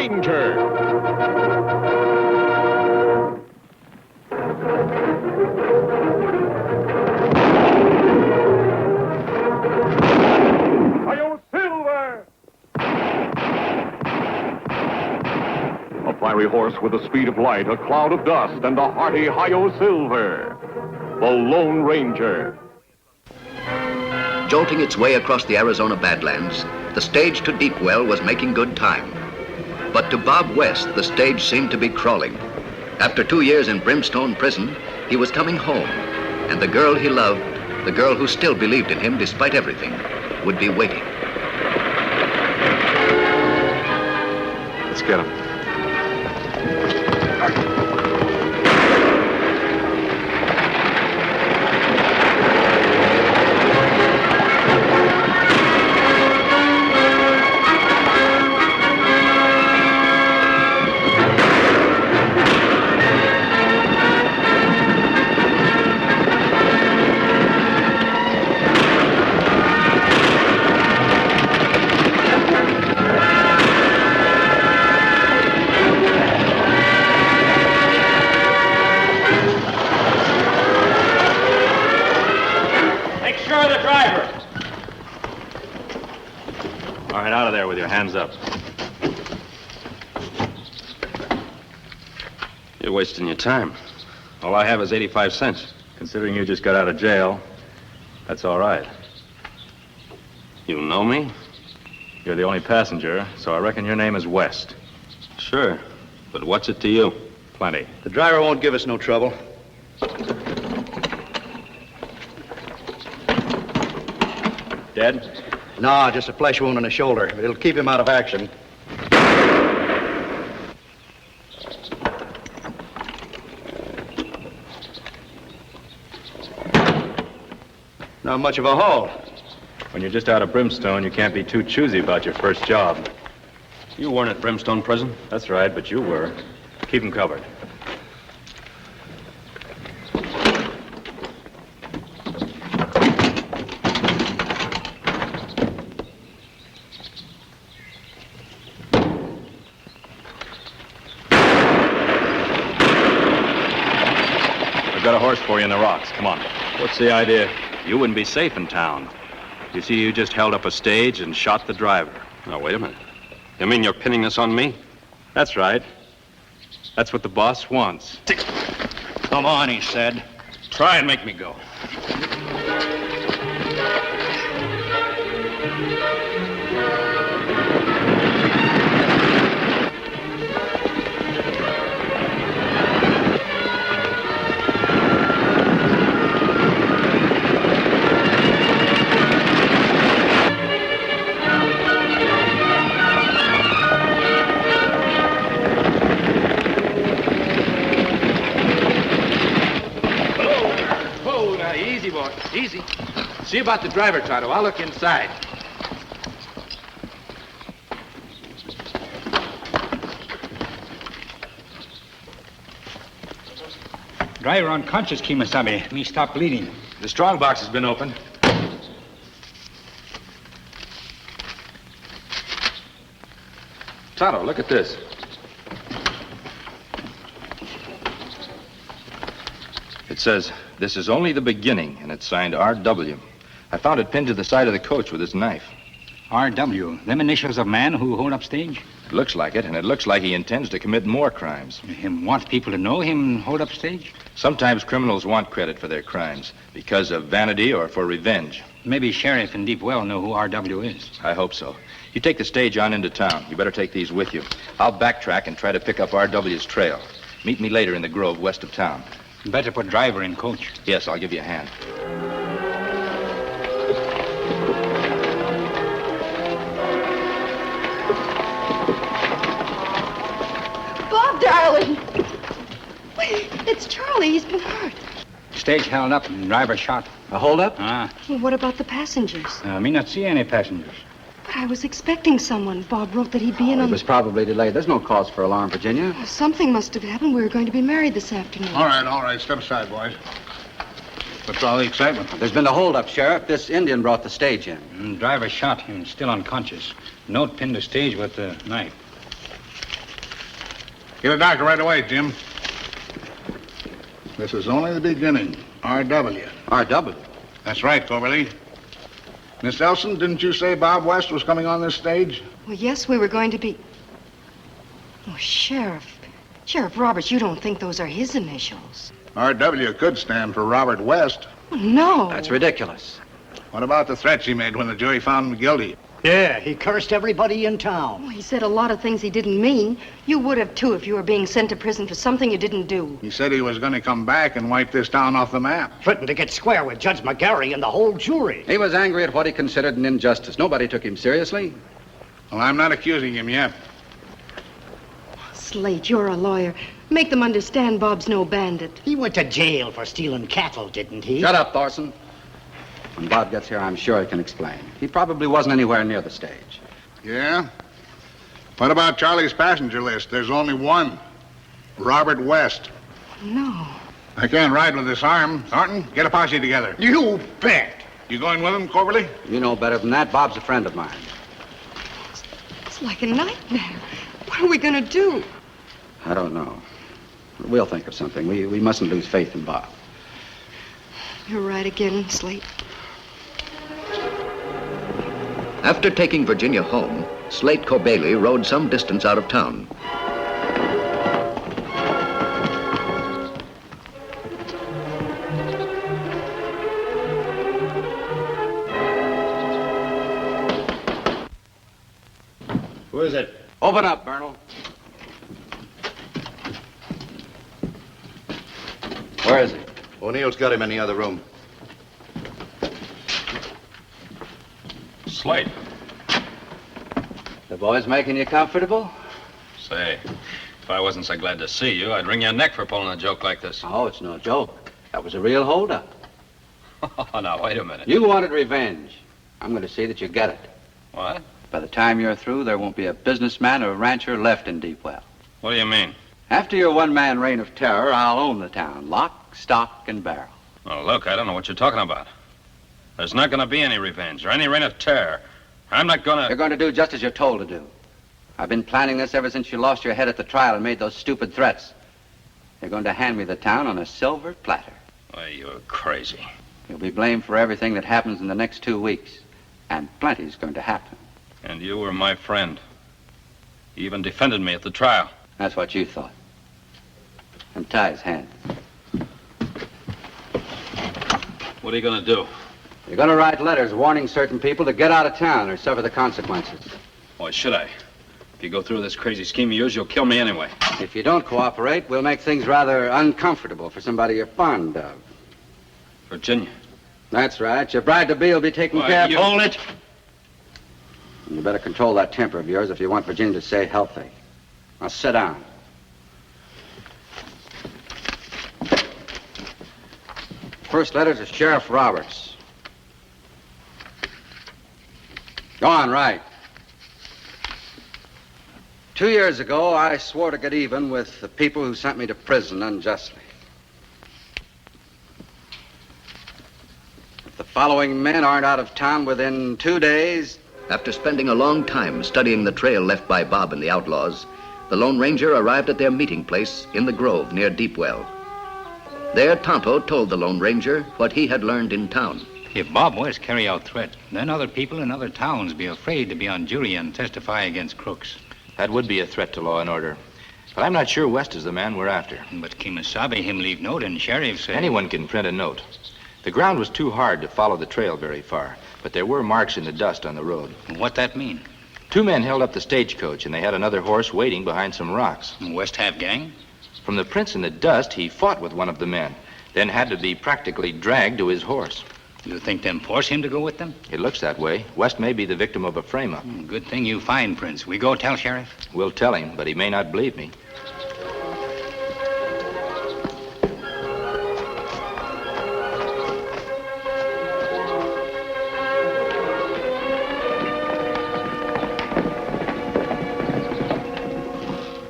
Ranger. A fiery horse with the speed of light, a cloud of dust, and a hearty Hi-Yo Silver. The Lone Ranger. Jolting its way across the Arizona Badlands, the stage to Deepwell was making good time. But to Bob West, the stage seemed to be crawling. After 2 years in Brimstone prison, he was coming home, and the girl he loved, the girl who still believed in him despite everything, would be waiting. Let's get him. All right, out of there with your hands up. You're wasting your time. All I have is 85 cents. Considering you just got out of jail, that's all right. You know me? You're the only passenger, so I reckon your name is West. Sure. But what's it to you? Plenty. The driver won't give us no trouble. Dead? No, just a flesh wound in the shoulder. But it'll keep him out of action. Not much of a haul. When you're just out of Brimstone, you can't be too choosy about your first job. You weren't at Brimstone prison? That's right, but you were. Keep him covered. I've got a horse for you in the rocks. Come on. What's the idea? You wouldn't be safe in town. You see, you just held up a stage and shot the driver. Now, wait a minute. You mean you're pinning this on me? That's right. That's what the boss wants. Come on, he said. Try and make me go. Easy. See about the driver, Tonto. I'll look inside. Driver unconscious, Kimasabi. Me stop bleeding. The strong box has been opened. Tonto, look at this. It says, "This is only the beginning," and it's signed R.W. I found it pinned to the side of the coach with his knife. R.W., them initials of man who hold up stage? It looks like it, and it looks like he intends to commit more crimes. Him wants people to know him hold up stage? Sometimes criminals want credit for their crimes because of vanity or for revenge. Maybe Sheriff in Deepwell know who R.W. is. I hope so. You take the stage on into town. You better take these with you. I'll backtrack and try to pick up R.W.'s trail. Meet me later in the grove west of town. Better put driver in coach. Yes, I'll give you a hand. Bob, darling. It's Charlie. He's been hurt. Stage held up and driver shot. A hold-up? Ah. Well, what about the passengers? Me not see any passengers. But I was expecting someone. Bob wrote that he'd be in on... It was probably delayed. There's no cause for alarm, Virginia. Well, something must have happened. We were going to be married this afternoon. All right. Step aside, boys. What's all the excitement? There's been a hold-up, Sheriff. This Indian brought the stage in. Driver shot him, still unconscious. Note pinned to stage with the knife. Get a doctor right away, Jim. This is only the beginning. R.W. R.W.? That's right, Coverly. Miss Elson, didn't you say Bob West was coming on this stage? Well, yes, we were going to be... Oh, Sheriff. Sheriff Roberts, you don't think those are his initials? R.W. could stand for Robert West. Oh, no. That's ridiculous. What about the threats he made when the jury found him guilty? Yeah, he cursed everybody in town. Oh, he said a lot of things he didn't mean. You would have, too, if you were being sent to prison for something you didn't do. He said he was going to come back and wipe this town off the map. Threatened to get square with Judge McGarry and the whole jury. He was angry at what he considered an injustice. Nobody took him seriously. Well, I'm not accusing him yet. Slate, you're a lawyer. Make them understand Bob's no bandit. He went to jail for stealing cattle, didn't he? Shut up, Thorson. When Bob gets here, I'm sure he can explain. He probably wasn't anywhere near the stage. Yeah? What about Charlie's passenger list? There's only one. Robert West. No. I can't ride with this arm. Thornton, get a posse together. You bet. You going with him, Coverly? You know better than that. Bob's a friend of mine. It's like a nightmare. What are we going to do? I don't know. We'll think of something. We mustn't lose faith in Bob. You're right again, Slate. After taking Virginia home, Slate Cobailey rode some distance out of town. Who is it? Open up, Bernal. Where is he? O'Neill's got him in the other room. Slate. The boys making you comfortable? Say, if I wasn't so glad to see you, I'd wring your neck for pulling a joke like this. Oh, it's no joke. That was a real holdup. Oh, now, wait a minute. You wanted revenge. I'm going to see that you get it. What? By the time you're through, there won't be a businessman or a rancher left in Deepwell. What do you mean? After your one-man reign of terror, I'll own the town. Lock, stock, and barrel. Oh, look, I don't know what you're talking about. There's not going to be any revenge or any reign of terror. I'm not going to... You're going to do just as you're told to do. I've been planning this ever since you lost your head at the trial and made those stupid threats. You're going to hand me the town on a silver platter. Why, you're crazy. You'll be blamed for everything that happens in the next 2 weeks. And plenty's going to happen. And you were my friend. You even defended me at the trial. That's what you thought. Untie his hand. What are you going to do? You're going to write letters warning certain people to get out of town or suffer the consequences. Why should I? If you go through this crazy scheme of yours, you'll kill me anyway. If you don't cooperate, we'll make things rather uncomfortable for somebody you're fond of. Virginia. That's right. Your bride-to-be will be taken Why, care of. you- Hold it! And you better control that temper of yours if you want Virginia to stay healthy. Now sit down. First letter to Sheriff Roberts. Go on, write. 2 years ago, I swore to get even with the people who sent me to prison unjustly. If the following men aren't out of town within 2 days... After spending a long time studying the trail left by Bob and the outlaws, the Lone Ranger arrived at their meeting place in the grove near Deepwell. There, Tonto told the Lone Ranger what he had learned in town. If Bob West carry out threat, then other people in other towns be afraid to be on jury and testify against crooks. That would be a threat to law and order. But I'm not sure West is the man we're after. But Kemosabe him leave note and sheriff say... Anyone can print a note. The ground was too hard to follow the trail very far, but there were marks in the dust on the road. What that mean? 2 men held up the stagecoach, and they had another horse waiting behind some rocks. West have gang? From the prints in the dust, he fought with one of the men, then had to be practically dragged to his horse. You think them force him to go with them? It looks that way. West may be the victim of a frame-up. Good thing you find Prince. We go tell Sheriff? We'll tell him, but he may not believe me.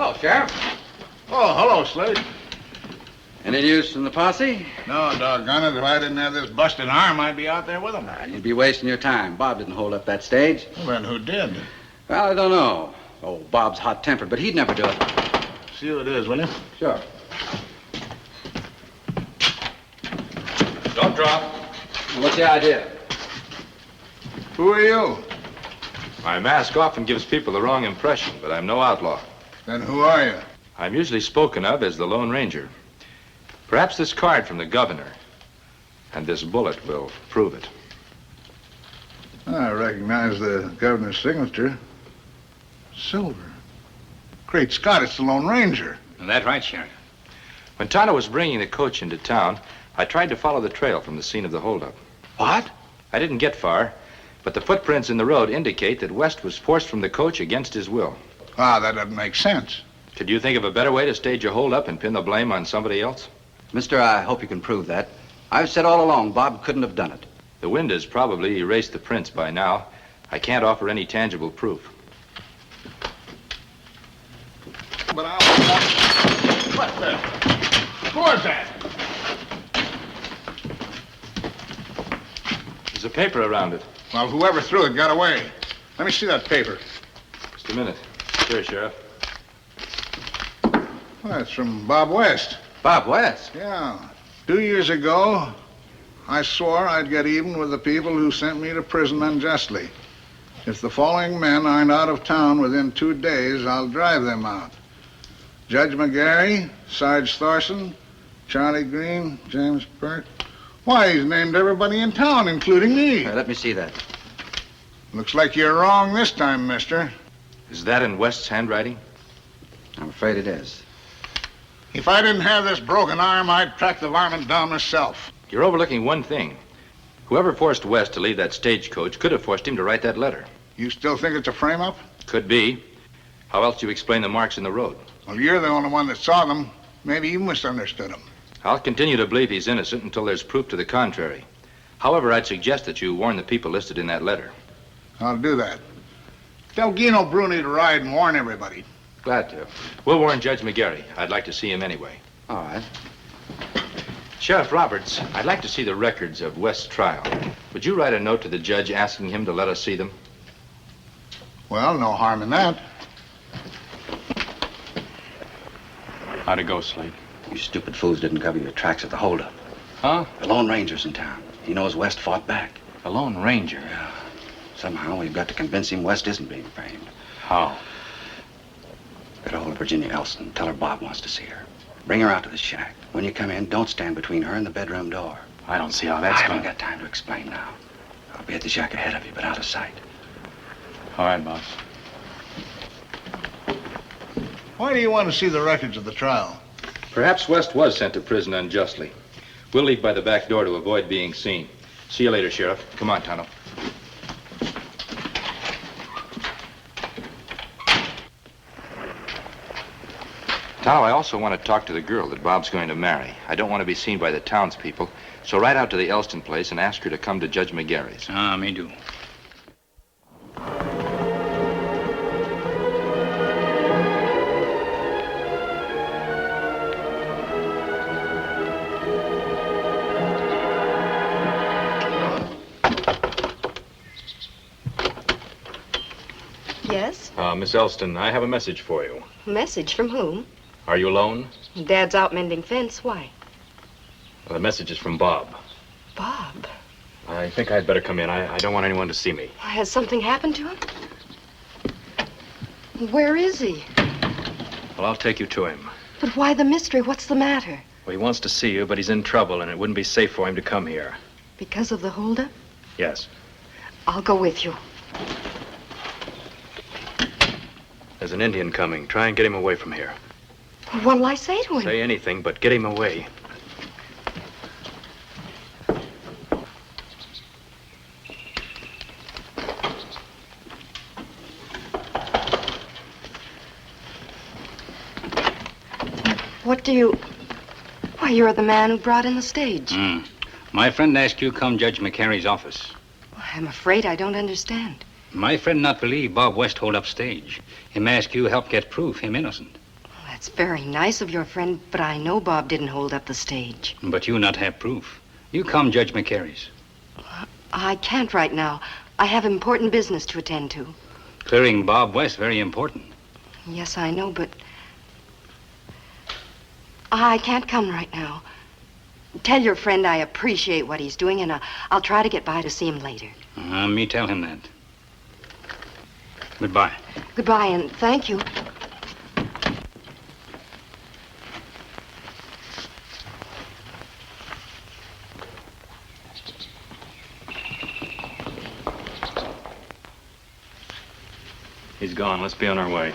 Oh, Sheriff. Oh, hello, Slate. Any news from the posse? No, doggone it. If I didn't have this busted arm, I'd be out there with them. You'd be wasting your time. Bob didn't hold up that stage. Well, then who did? Well, I don't know. Oh, Bob's hot-tempered, but he'd never do it. See who it is, will you? Sure. Don't drop. What's the idea? Who are you? My mask often gives people the wrong impression, but I'm no outlaw. Then who are you? I'm usually spoken of as the Lone Ranger. Perhaps this card from the governor and this bullet will prove it. I recognize the governor's signature. Silver. Great Scott, it's the Lone Ranger. That's right, Sheriff. When Tonto was bringing the coach into town, I tried to follow the trail from the scene of the holdup. What? I didn't get far, but the footprints in the road indicate that West was forced from the coach against his will. Ah, that doesn't make sense. Could you think of a better way to stage a holdup and pin the blame on somebody else? Mister, I hope you can prove that. I've said all along Bob couldn't have done it. The wind has probably erased the prints by now. I can't offer any tangible proof. But I'll... What the? Who was that? There's a paper around it. Well, whoever threw it got away. Let me see that paper. Just a minute. Sure, Sheriff. Well, that's from Bob West. Bob West? Yeah. 2 years ago, I swore I'd get even with the people who sent me to prison unjustly. If the following men aren't out of town within 2 days, I'll drive them out. Judge McGarry, Sarge Thorson, Charlie Green, James Burke. Why, he's named everybody in town, including me. Let me see that. Looks like you're wrong this time, mister. Is that in West's handwriting? I'm afraid it is. If I didn't have this broken arm, I'd track the varmint down myself. You're overlooking one thing. Whoever forced West to leave that stagecoach could have forced him to write that letter. You still think it's a frame-up? Could be. How else do you explain the marks in the road? Well, you're the only one that saw them. Maybe you misunderstood them. I'll continue to believe he's innocent until there's proof to the contrary. However, I'd suggest that you warn the people listed in that letter. I'll do that. Tell Gino Bruni to ride and warn everybody. Glad to. We'll warn Judge McGarry. I'd like to see him anyway. All right. Sheriff Roberts, I'd like to see the records of West's trial. Would you write a note to the judge asking him to let us see them? Well, no harm in that. How'd it go, Slade? You stupid fools didn't cover your tracks at the holdup. Huh? The Lone Ranger's in town. He knows West fought back. The Lone Ranger? Yeah. Somehow we've got to convince him West isn't being framed. How? Get a hold of Virginia Elston and tell her Bob wants to see her. Bring her out to the shack. When you come in, don't stand between her and the bedroom door. I don't see how that's I going. haven't got time to explain now. I'll be at the shack ahead of you, but out of sight. All right, boss. Why do you want to see the records of the trial? Perhaps West was sent to prison unjustly. We'll leave by the back door to avoid being seen. See you later, Sheriff. Come on, Tonto. Tonto, I also want to talk to the girl that Bob's going to marry. I don't want to be seen by the townspeople, so ride out to the Elston place and ask her to come to Judge McGarry's. Ah, me do. Yes? Miss Elston, I have a message for you. Message from whom? Are you alone? Dad's out mending fence. Why? Well, the message is from Bob. Bob. I think I'd better come in. I don't want anyone to see me. Has something happened to him? Where is he? Well, I'll take you to him. But why the mystery? What's the matter? Well, he wants to see you, but he's in trouble, and it wouldn't be safe for him to come here. Because of the holdup? Yes. I'll go with you. There's an Indian coming. Try and get him away from here. What'll I say to him? Say anything, but get him away. What do you... Why, you're the man who brought in the stage. My friend asked you come Judge McCarry's office. I'm afraid I don't understand. My friend not believe Bob West hold up stage. Him ask you help get proof him innocent. That's very nice of your friend, but I know Bob didn't hold up the stage. But you not have proof. You come Judge McCarry's. I can't right now. I have important business to attend to. Clearing Bob West very important. Yes, I know, but I can't come right now. Tell your friend I appreciate what he's doing, and I'll try to get by to see him later. Me tell him that. Goodbye. Goodbye, and thank you. He's gone. Let's be on our way.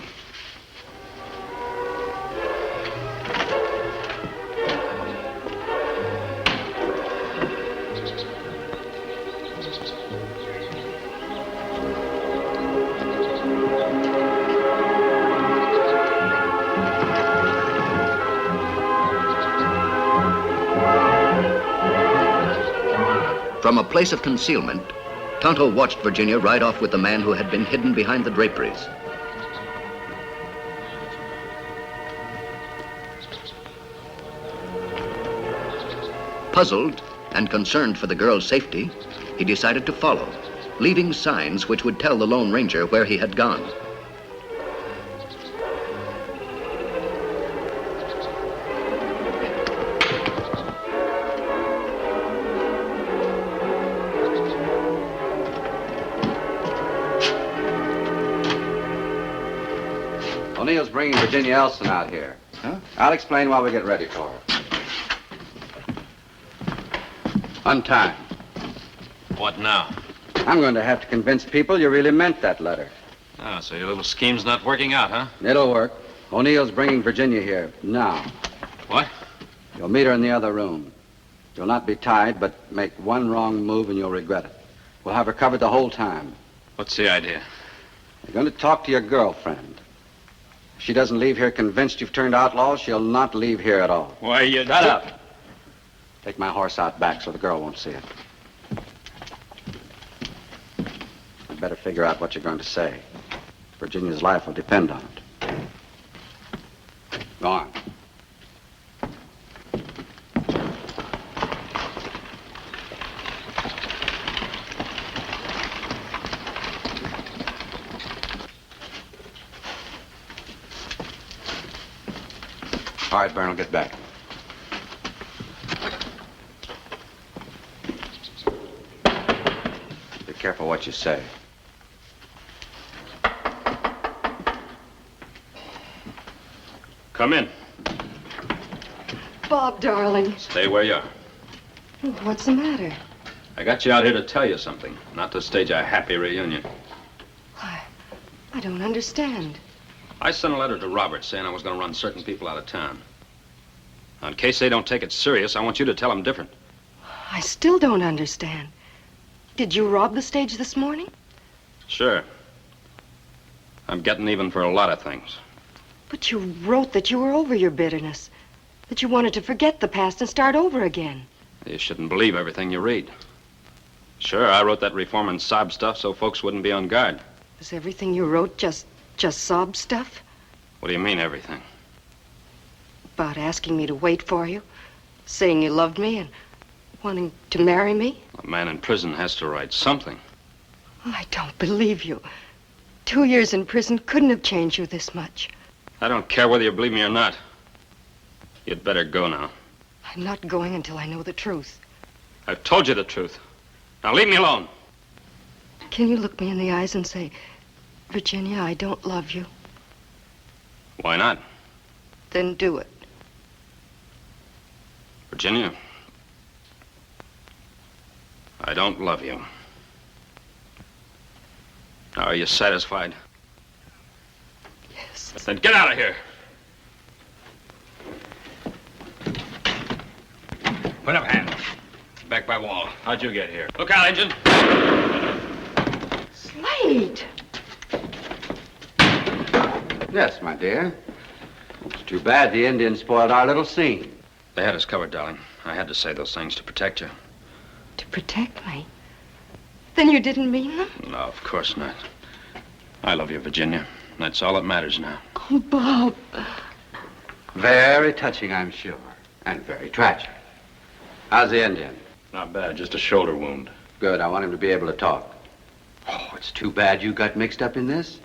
From a place of concealment, Tonto watched Virginia ride off with the man who had been hidden behind the draperies. Puzzled and concerned for the girl's safety, he decided to follow, leaving signs which would tell the Lone Ranger where he had gone. O'Neill's bringing Virginia Elson out here. Huh? I'll explain while we get ready for her. Untie. What now? I'm going to have to convince people you really meant that letter. Oh, so your little scheme's not working out, huh? It'll work. O'Neill's bringing Virginia here now. What? You'll meet her in the other room. You'll not be tied, but make one wrong move and you'll regret it. We'll have her covered the whole time. What's the idea? You're going to talk to your girlfriend. If she doesn't leave here convinced you've turned outlaw, she'll not leave here at all. Why, you... Shut up. Take my horse out back so the girl won't see it. You'd better figure out what you're going to say. Virginia's life will depend on it. Go on. All right, Byrne, I'll get back. Be careful what you say. Come in. Bob, darling. Stay where you are. What's the matter? I got you out here to tell you something, not to stage a happy reunion. I don't understand. I sent a letter to Robert saying I was going to run certain people out of town. Now, in case they don't take it serious, I want you to tell them different. I still don't understand. Did you rob the stage this morning? Sure. I'm getting even for a lot of things. But you wrote that you were over your bitterness, that you wanted to forget the past and start over again. You shouldn't believe everything you read. Sure, I wrote that reform and sob stuff so folks wouldn't be on guard. Was everything you wrote just sob stuff? What do you mean, everything? About asking me to wait for you, saying you loved me, and wanting to marry me? A man in prison has to write something. I don't believe you. 2 years in prison couldn't have changed you this much. I don't care whether you believe me or not. You'd better go now. I'm not going until I know the truth. I've told you the truth. Now leave me alone. Can you look me in the eyes and say, Virginia, I don't love you? Why not? Then do it. Virginia, I don't love you. Now, are you satisfied? Yes. Then get out of here. Put up hand. Back by wall. How'd you get here? Look out, Agent. Slade! Yes, my dear. It's too bad the Indians spoiled our little scene. They had us covered, darling. I had to say those things to protect you. To protect me? Then you didn't mean them? No, of course not. I love you, Virginia. That's all that matters now. Oh, Bob. Very touching, I'm sure. And very tragic. How's the Indian? Not bad, just a shoulder wound. Good, I want him to be able to talk. Oh, it's too bad you got mixed up in this.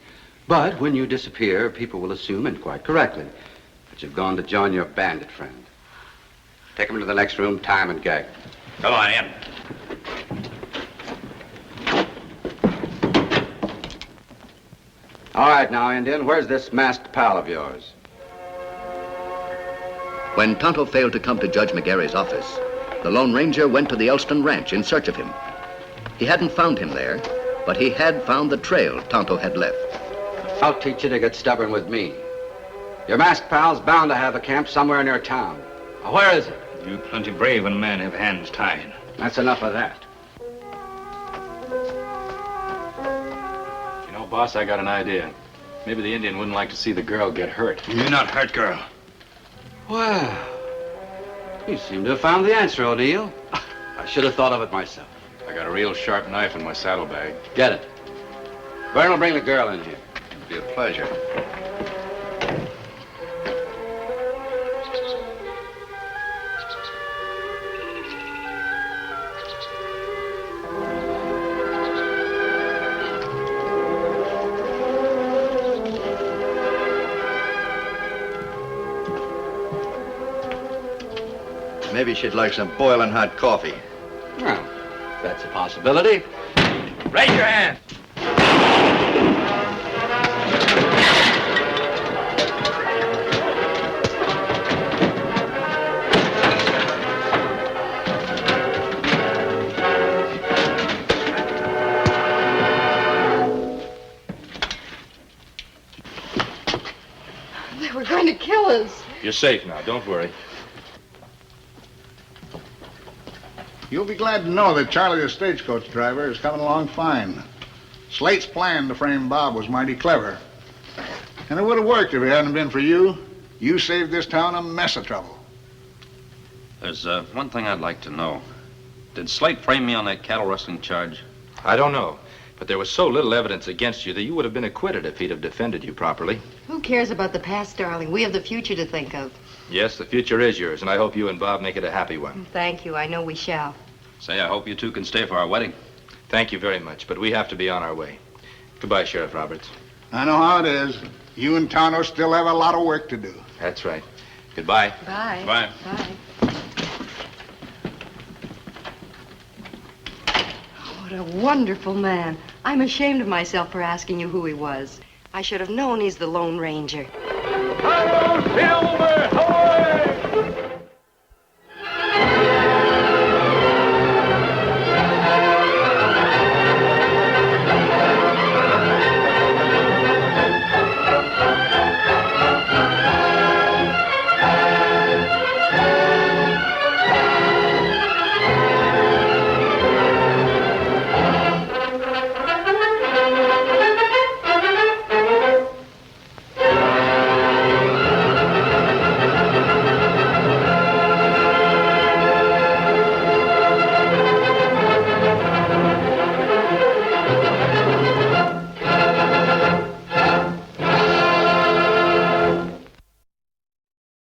But when you disappear, people will assume, and quite correctly, that But you've gone to join your bandit friend. Take him to the next room, tie him and gag. Come on in. All right, now, Indian, where's this masked pal of yours? When Tonto failed to come to Judge McGarry's office, the Lone Ranger went to the Elston Ranch in search of him. He hadn't found him there, but he had found the trail Tonto had left. I'll teach you to get stubborn with me. Your masked pal's bound to have a camp somewhere near town. Now, where is it? You plenty brave when men have hands tied. That's enough of that. You know, boss, I got an idea. Maybe the Indian wouldn't like to see the girl get hurt. You're not hurt, girl. Well, you seem to have found the answer, O'Neill. I should have thought of it myself. I got a real sharp knife in my saddlebag. Get it. Vern will bring the girl in here. It'd be a pleasure. Maybe she'd like some boiling hot coffee. Well, that's a possibility. Raise your hand. They were going to kill us. You're safe now, don't worry. You'll be glad to know that Charlie, the stagecoach driver, is coming along fine. Slate's plan to frame Bob was mighty clever. And it would have worked if it hadn't been for you. You saved this town a mess of trouble. There's one thing I'd like to know. Did Slate frame me on that cattle rustling charge? I don't know, but there was so little evidence against you that you would have been acquitted if he'd have defended you properly. Who cares about the past, darling? We have the future to think of. Yes, the future is yours, and I hope you and Bob make it a happy one. Thank you. I know we shall. Say, I hope you two can stay for our wedding. Thank you very much, but we have to be on our way. Goodbye, Sheriff Roberts. I know how it is. You and Tonto still have a lot of work to do. That's right. Goodbye. Bye. Bye. Bye. What a wonderful man. I'm ashamed of myself for asking you who he was. I should have known he's the Lone Ranger. Hello, Silver!